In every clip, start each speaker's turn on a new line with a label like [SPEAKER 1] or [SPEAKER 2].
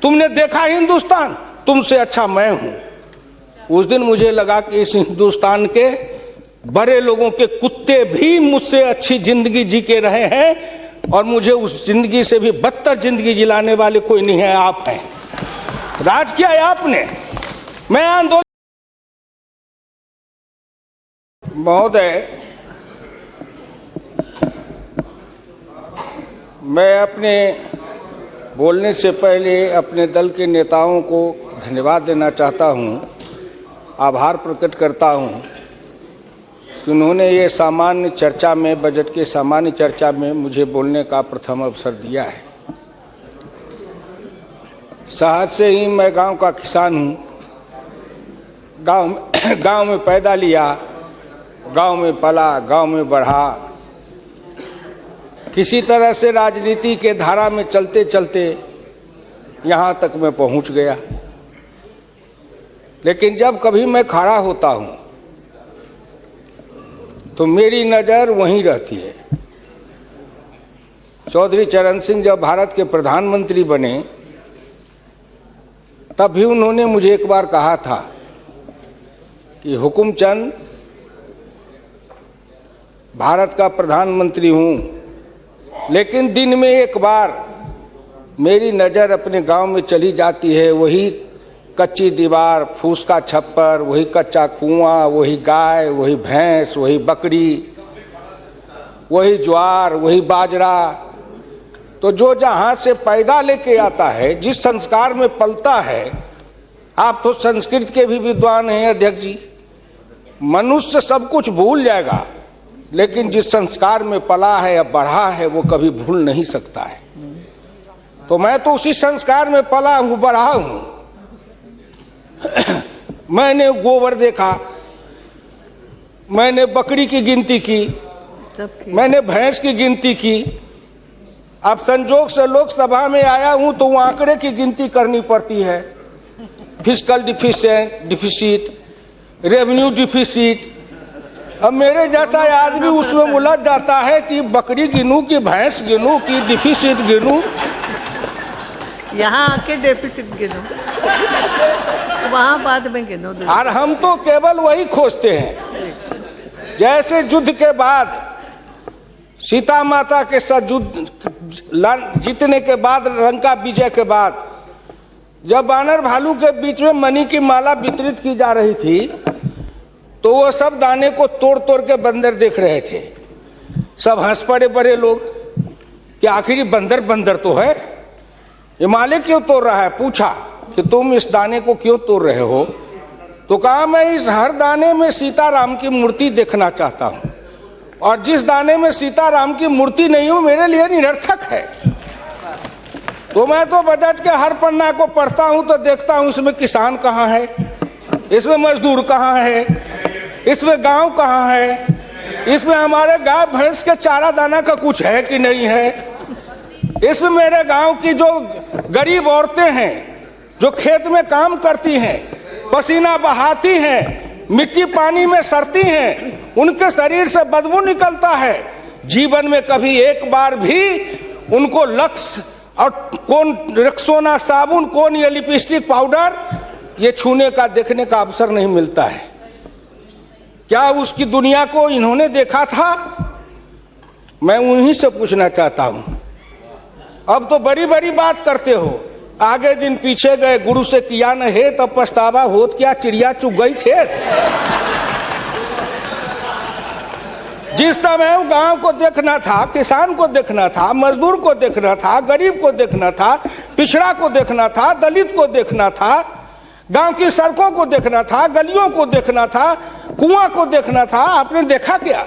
[SPEAKER 1] तुमने देखा हिंदुस्तान, तुमसे अच्छा मैं हूं। उस दिन मुझे लगा कि इस हिंदुस्तान के बड़े लोगों के कुत्ते भी मुझसे अच्छी जिंदगी जी के रहे हैं और मुझे उस जिंदगी से भी बदतर जिंदगी जिलाने वाले कोई नहीं है, आप हैं। राज किया है आपने। मैं आंदोलन महोदय, मैं अपने बोलने से पहले अपने दल के नेताओं को धन्यवाद देना चाहता हूं, आभार प्रकट करता हूं कि उन्होंने ये सामान्य चर्चा में, बजट के सामान्य चर्चा में मुझे बोलने का प्रथम अवसर दिया है। शहर से ही मैं गांव का किसान हूं, गांव में पैदा लिया, गांव में पला, गांव में बढ़ा। किसी तरह से राजनीति के धारा में चलते चलते यहाँ तक मैं पहुँच गया। लेकिन जब कभी मैं खड़ा होता हूँ तो मेरी नज़र वहीं रहती है। चौधरी चरण सिंह जब भारत के प्रधानमंत्री बने तब भी उन्होंने मुझे एक बार कहा था कि हुकुमचंद, भारत का प्रधानमंत्री हूँ, लेकिन दिन में एक बार मेरी नज़र अपने गांव में चली जाती है। वही कच्ची दीवार, फूस का छप्पर, वही कच्चा कुआं, वही गाय, वही भैंस, वही बकरी, वही ज्वार, वही बाजरा। तो जो जहाँ से पैदा लेके आता है, जिस संस्कार में पलता है, आप तो संस्कृत के भी विद्वान हैं अध्यक्ष जी, मनुष्य सब कुछ भूल जाएगा लेकिन जिस संस्कार में पला है या बढ़ा है वो कभी भूल नहीं सकता है। तो मैं तो उसी संस्कार में पला हूँ, बढ़ा हूँ। मैंने गोबर देखा, मैंने बकरी की गिनती की, मैंने भैंस की गिनती की। अब संजोग से लोकसभा में आया हूँ तो वो आंकड़े की गिनती करनी पड़ती है। Fiscal deficit, revenue deficit. अब मेरे जैसा आदमी उसमें उलझ जाता है कि बकरी गिनूं कि भैंस गिनूं कि डिफिसिट गिनूं।
[SPEAKER 2] यहाँ आके डेफिसिट गिनो, वहाँ बाद में गिनो।
[SPEAKER 1] और हम तो केवल वही खोजते हैं। जैसे युद्ध के बाद, सीता माता के साथ युद्ध जीतने के बाद, लंका विजय के बाद, जब बानर भालू के बीच में मणि की माला वितरित की जा रही थी तो वो सब दाने को तोड़ तोड़ के बंदर देख रहे थे। सब हंस पड़े बड़े लोग कि आखिर बंदर बंदर तो है, ये माले क्यों तोड़ रहा है। पूछा कि तुम इस दाने को क्यों तोड़ रहे हो? तो कहा मैं इस हर दाने में सीताराम की मूर्ति देखना चाहता हूँ, और जिस दाने में सीताराम की मूर्ति नहीं हो मेरे लिए निरर्थक है। तो मैं तो बजट के हर पन्ना को पढ़ता हूँ तो देखता हूँ इसमें किसान कहाँ है, इसमें मजदूर कहाँ है, इसमें गांव कहाँ है, इसमें हमारे गाय भैंस के चारा दाना का कुछ है कि नहीं है, इसमें मेरे गांव की जो गरीब औरतें हैं जो खेत में काम करती हैं, पसीना बहाती हैं, मिट्टी पानी में सड़ती हैं, उनके शरीर से बदबू निकलता है। जीवन में कभी एक बार भी उनको लक्स और कौन रेक्सोना साबुन, कौन ये लिपस्टिक पाउडर, ये छूने का, देखने का अवसर नहीं मिलता है। क्या उसकी दुनिया को इन्होंने देखा था? मैं उन्हीं से पूछना चाहता हूं। अब तो बड़ी बड़ी बात करते हो, आगे दिन पीछे गए, गुरु से किया न है तब पछतावा होत क्या, चिड़िया चुग गई खेत। जिस समय गांव को देखना था, किसान को देखना था, मजदूर को देखना था, गरीब को देखना था, पिछड़ा को देखना था, दलित को देखना था, गांव की सड़कों को देखना था, गलियों को देखना था, कुआं को देखना था, आपने देखा क्या?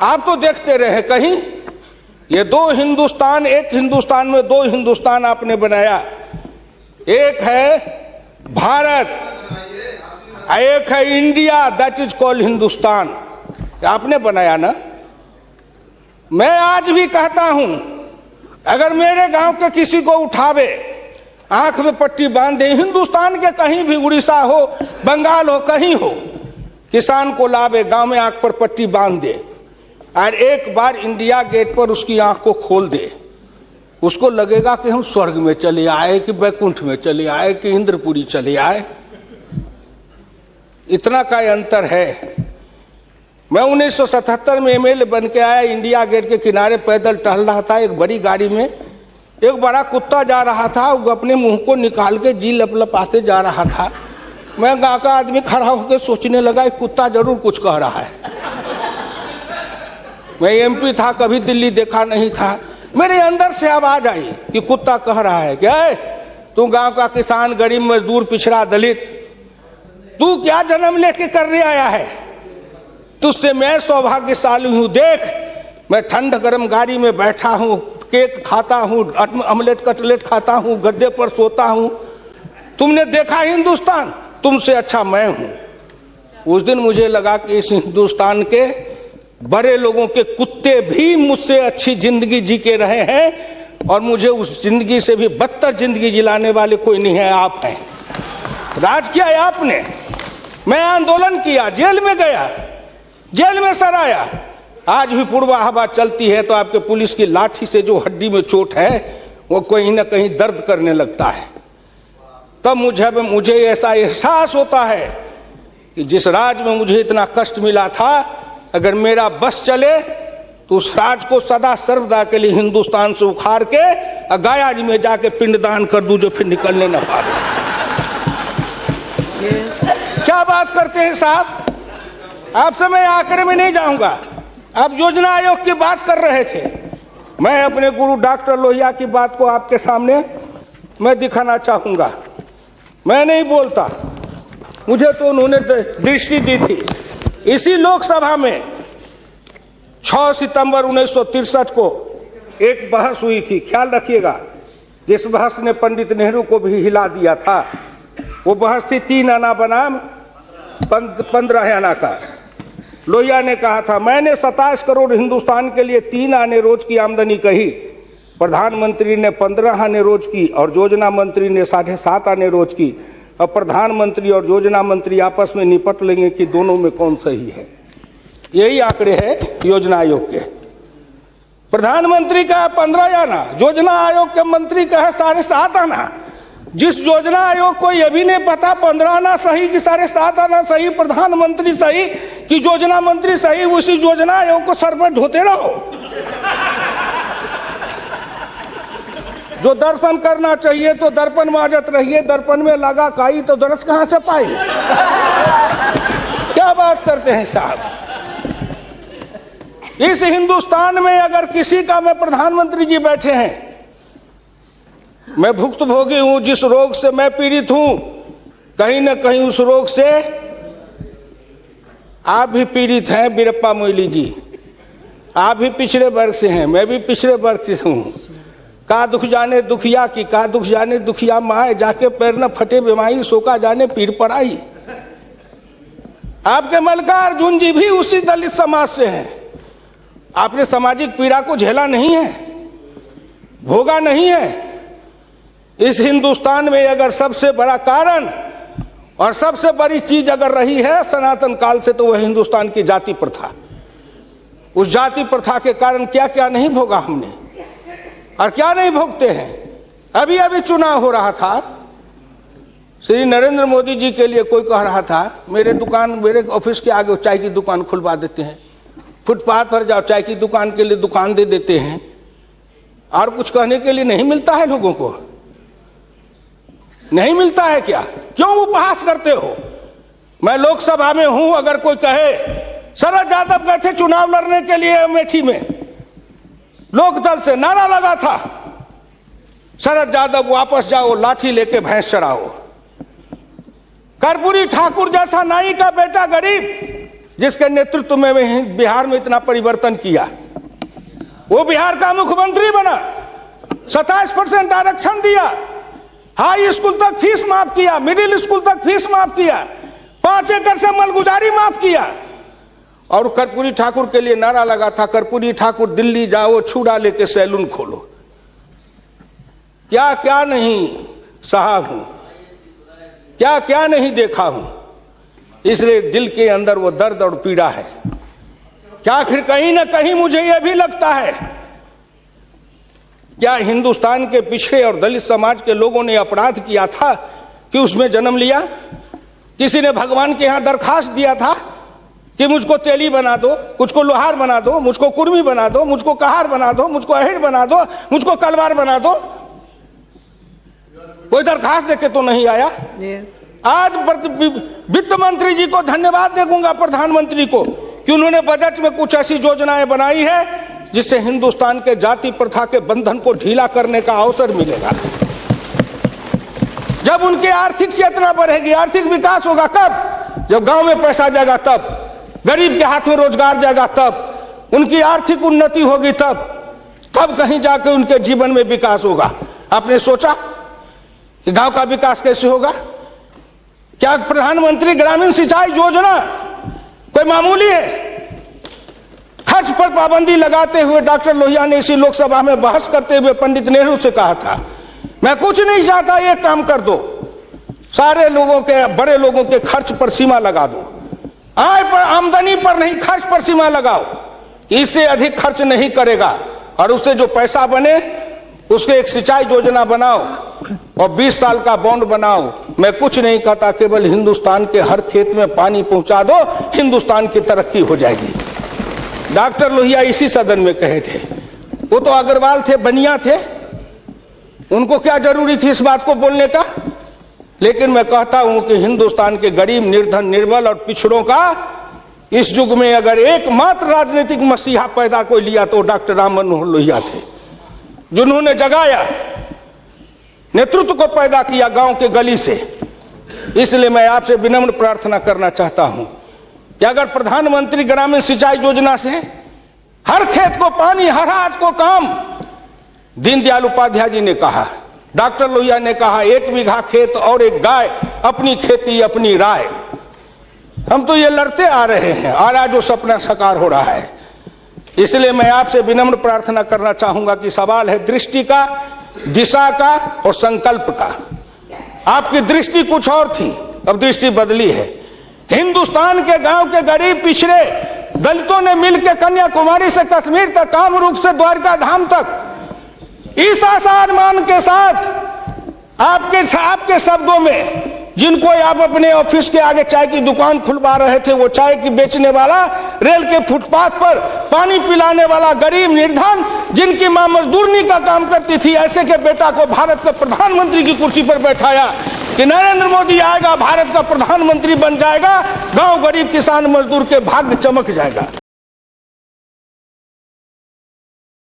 [SPEAKER 1] आप तो देखते रहे कहीं। ये दो हिंदुस्तान, एक हिंदुस्तान में दो हिंदुस्तान आपने बनाया। एक है भारत, एक है India, that is called Hindustan. आपने बनाया ना। मैं आज भी कहता हूं, अगर मेरे गांव के किसी को उठावे, आंख में पट्टी बांध दे, हिंदुस्तान के कहीं भी, उड़ीसा हो, बंगाल हो, कहीं हो, किसान को लावे, गांव में आंख पर पट्टी बांध दे और एक बार इंडिया गेट पर उसकी आंख को खोल दे, उसको लगेगा कि हम स्वर्ग में चले आए, कि बैकुंठ में चले आए, कि इंद्रपुरी चले आए। इतना का अंतर है। मैं 1977 में एमएलए बन के आया, इंडिया गेट के किनारे पैदल टहल रहा था, एक बड़ी गाड़ी में एक बड़ा कुत्ता जा रहा था, वो अपने मुंह को निकाल के जी लपलपाते जा रहा था। मैं गाँव का आदमी खड़ा होकर सोचने लगा, एक कुत्ता जरूर कुछ कह रहा है। मैं एमपी था, कभी दिल्ली देखा नहीं था। मेरे अंदर से आवाज आई कि कुत्ता कह रहा है, क्या तू गांव का किसान, गरीब, मजदूर, पिछड़ा, दलित, तू क्या जन्म लेके करने आया है? तुझसे मैं सौभाग्यशाली हूं। देख, मैं ठंड गर्म गाड़ी में बैठा हूं, केक खाता हूं, ऑमलेट कटलेट खाता हूं, गद्दे पर सोता हूं। तुमने देखा हिंदुस्तान, तुमसे अच्छा मैं हूं। उस दिन मुझे लगा कि इस हिंदुस्तान के बड़े लोगों के कुत्ते भी मुझसे अच्छी जिंदगी जी के रहे हैं, और मुझे उस जिंदगी से भी बदतर जिंदगी जिलाने वाले कोई नहीं है, आप हैं। राज किया है आपने। मैं आंदोलन किया, जेल में गया, जेल में सराया। आज भी पूर्वा हवा चलती है तो आपके पुलिस की लाठी से जो हड्डी में चोट है वो कहीं ना कहीं दर्द करने लगता है। तब मुझे ऐसा एहसास होता है कि जिस राज में मुझे इतना कष्ट मिला था, अगर मेरा बस चले तो उस राज को सदा सर्वदा के लिए हिंदुस्तान से उखाड़ के गया जी में जाके पिंडदान कर दूं, जो फिर निकलने न पाए। क्या बात करते हैं साहब? आपसे मैं आखिर में नहीं जाऊंगा। आप योजना आयोग की बात कर रहे थे। मैं अपने गुरु डॉक्टर लोहिया की बात को आपके सामने मैं दिखाना चाहूंगा। मैं नहीं बोलता, मुझे तो उन्होंने दृष्टि दी थी। इसी लोकसभा में 6 सितंबर 1963 को एक बहस हुई थी, ख्याल रखिएगा, जिस बहस ने पंडित नेहरू को भी हिला दिया था। वो बहस थी 3 आना बनाम 15 आना का। लोहिया ने कहा था, मैंने 27 करोड़ हिंदुस्तान के लिए 3 आने रोज की आमदनी कही, प्रधानमंत्री ने 15 आने रोज की और योजना मंत्री ने 7.5 आने रोज की। अब प्रधानमंत्री और योजना मंत्री आपस में निपट लेंगे कि दोनों में कौन सही है। यही आंकड़े हैं योजना आयोग के। प्रधानमंत्री का 15 आना, योजना आयोग के मंत्री का है 7.5 आना। जिस योजना आयोग को यह भी नहीं पता 15 आना सही कि 7.5 आना सही, प्रधानमंत्री सही कि योजना मंत्री सही, उसी योजना आयोग को सर पर ढोते रहो। जो दर्शन करना चाहिए तो दर्पण माजत रहिए, दर्पण में लगा काई तो दरस कहां से पाई। क्या बात करते हैं साहब? इस हिंदुस्तान में अगर किसी का, मैं प्रधानमंत्री जी बैठे हैं, मैं भुक्तभोगी हूं, जिस रोग से मैं पीड़ित हूं, कहीं ना कहीं उस रोग से आप भी पीड़ित हैं। बीरप्पा मोइली जी, आप भी पिछड़े वर्ग से हैं, मैं भी पिछड़े वर्ग से हूं। का दुख जाने दुखिया की, का दुख जाने दुखिया माए, जाके पैर न फटे बीमारी, सोका जाने पीर पड़ाई। आपके मल्लिका अर्जुन जी भी उसी दलित समाज से हैं। आपने सामाजिक पीड़ा को झेला नहीं है, भोगा नहीं है। इस हिंदुस्तान में अगर सबसे बड़ा कारण और सबसे बड़ी चीज अगर रही है सनातन काल से, तो वह हिंदुस्तान की जाति प्रथा। उस जाति प्रथा के कारण क्या क्या नहीं भोगा हमने, और क्या नहीं भोगते हैं। अभी अभी चुनाव हो रहा था, श्री नरेंद्र मोदी जी के लिए कोई कह रहा था, मेरे ऑफिस के आगे चाय की दुकान खुलवा देते हैं, फुटपाथ पर जाओ चाय की दुकान के लिए दुकान दे देते हैं, और कुछ कहने के लिए नहीं मिलता है लोगों को। नहीं मिलता है क्या? क्यों उपहास करते हो? मैं लोकसभा में हूं, अगर कोई कहे, शरद यादव गए थे चुनाव लड़ने के लिए अमेठी में, लोकदल से नारा लगा था, शरद यादव वापस जाओ, लाठी लेके भैंस चराओ। कर्पूरी ठाकुर जैसा नाई का बेटा गरीब, जिसके नेतृत्व में बिहार में इतना परिवर्तन किया, वो बिहार का मुख्यमंत्री बना, 27% आरक्षण दिया, हाई स्कूल तक फीस माफ किया, मिडिल स्कूल तक फीस माफ किया, 5 एकड़ से मलगुजारी माफ किया। और कर्पूरी ठाकुर के लिए नारा लगा था, कर्पूरी ठाकुर दिल्ली जाओ, छुड़ा लेके सैलून खोलो। क्या क्या नहीं सहा हूं, क्या क्या नहीं देखा हूं। इसलिए दिल के अंदर वो दर्द और पीड़ा है। क्या फिर कहीं ना कहीं मुझे यह भी लगता है क्या हिंदुस्तान के पिछड़े और दलित समाज के लोगों ने अपराध किया था कि उसमें जन्म लिया? किसी ने भगवान के यहां दरखास्त दिया था कि मुझको तेली बना दो, मुझको लोहार बना दो, मुझको कुर्मी बना दो, मुझको कहार बना दो, मुझको अहिर बना दो, मुझको कलवार बना दो? कोई दरखास्त देके तो नहीं आया। आज वित्त मंत्री जी को धन्यवाद देगा, प्रधानमंत्री को, कि उन्होंने बजट में कुछ ऐसी योजनाएं बनाई है जिससे हिंदुस्तान के जाति प्रथा के बंधन को ढीला करने का अवसर मिलेगा। जब उनकी आर्थिक चेतना बढ़ेगी, आर्थिक विकास होगा कब? जब गांव में पैसा जाएगा तब, गरीब के हाथ में रोजगार जाएगा तब, उनकी आर्थिक उन्नति होगी तब कहीं जाके उनके जीवन में विकास होगा। आपने सोचा कि गांव का विकास कैसे होगा? क्या प्रधानमंत्री ग्रामीण सिंचाई योजना कोई मामूली है? खर्च पर पाबंदी लगाते हुए डॉक्टर लोहिया ने इसी लोकसभा में बहस करते हुए पंडित नेहरू से कहा था, मैं कुछ नहीं चाहता, एक काम कर दो, सारे लोगों के, बड़े लोगों के खर्च पर सीमा लगा दो, आय पर, आमदनी पर नहीं, खर्च पर सीमा लगाओ, इससे अधिक खर्च नहीं करेगा, और उससे जो पैसा बने उसके एक सिंचाई योजना बनाओ और 20 साल का बॉन्ड बनाओ। मैं कुछ नहीं कहता, केवल हिंदुस्तान के हर खेत में पानी पहुंचा दो, हिंदुस्तान की तरक्की हो जाएगी। डॉक्टर लोहिया इसी सदन में कहे थे। वो तो अग्रवाल थे, बनिया थे, उनको क्या जरूरी थी इस बात को बोलने का? लेकिन मैं कहता हूं कि हिंदुस्तान के गरीब, निर्धन, निर्बल और पिछड़ों का इस युग में अगर एकमात्र राजनीतिक मसीहा पैदा कोई लिया तो डॉक्टर राम मनोहर लोहिया थे, जिन्होंने जगाया, नेतृत्व को पैदा किया गांव के गली से। इसलिए मैं आपसे विनम्र प्रार्थना करना चाहता हूं कि अगर प्रधानमंत्री ग्रामीण सिंचाई योजना से हर खेत को पानी, हर हाथ को काम, दीनदयाल उपाध्याय जी ने कहा, डॉक्टर लोहिया ने कहा, 1 बीघा खेत और 1 गाय, अपनी खेती अपनी राय। हम तो ये लड़ते आ रहे हैं और आज वो सपना साकार हो रहा है। इसलिए मैं आपसे विनम्र प्रार्थना करना चाहूंगा कि सवाल है दृष्टि का, दिशा का और संकल्प का। आपकी दृष्टि कुछ और थी, अब दृष्टि बदली है। हिंदुस्तान के गांव के गरीब, पिछड़े दलितों ने मिलकर कन्याकुमारी से कश्मीर तक, कामरूप से द्वारका धाम तक, इस आसान मान के साथ आपके शब्दों में, जिनको आप अपने ऑफिस के आगे चाय की दुकान खुलवा रहे थे, वो चाय की बेचने वाला, रेल के फुटपाथ पर पानी पिलाने वाला गरीब, निर्धन, जिनकी मां मजदूरनी का काम करती थी, ऐसे के बेटा को भारत का प्रधानमंत्री की कुर्सी पर बैठाया कि नरेंद्र मोदी आएगा, भारत का प्रधानमंत्री बन जाएगा, गांव गरीब, किसान, मजदूर के भाग्य चमक जाएगा।